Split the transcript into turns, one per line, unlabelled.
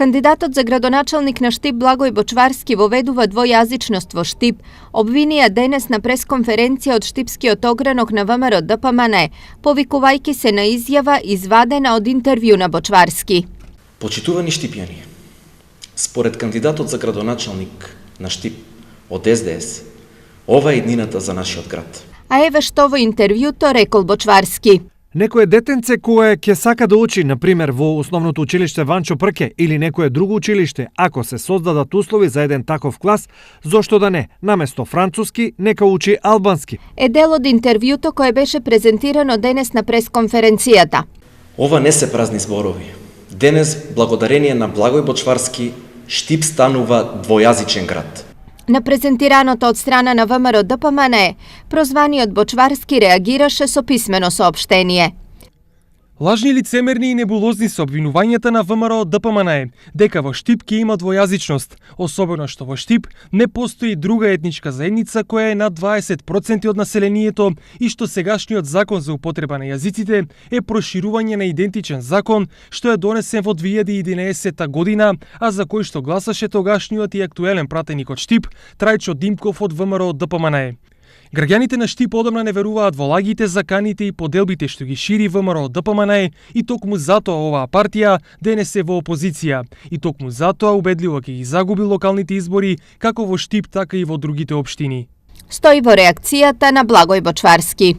Кандидатот за градоначалник на Штип Благој Бочварски воведува двојазичност во Штип, обвинија денес на пресконференција од Штипскиот огранок на ВМРО ДПМН, повикувајќи се на изјава извадена од интервју на Бочварски.
Почитувани штипјани, според кандидатот за градоначалник на Штип од СДС, ова е иднината за нашиот град.
А еве што во интервјуто рекол Бочварски.
Некое детенце кое ќе сака да учи, например, во основното училиште Ванчо Прке или некое друго училиште, ако се создадат услови за еден таков клас, зошто да не, наместо француски, нека учи албански.
Е дел од интервјуто кое беше презентирано денес на пресконференцијата.
Ова не се празни зборови. Денес, благодарение на Благој Бочварски, Штип станува двојазичен град.
На презентираното од страна на ВМРО ДПМН, прозваниот Бочварски реагираше со писмено соопштение.
Лажни, лицемерни и небулозни се обвинувањата на ВМРО ДПМН дека во Штип ќе има двојазичност, особено што во Штип не постои друга етничка заедница која е над 20% од населението и што сегашниот закон за употреба на јазиците е проширување на идентичен закон што е донесен во 2011 година, а за кој што гласаше тогашниот и актуелен пратеник од Штип Трајчо Димков од ВМРО ДПМН. Граѓаните на Штип одамна не веруваат во лагите, заканите и поделбите што ги шири ВМРО ДПМН и токму затоа оваа партија денес е во опозиција и токму затоа убедливо ќе ги загуби локалните избори како во Штип, така и во другите општини.
Стои во реакцијата на Благој Бочварски.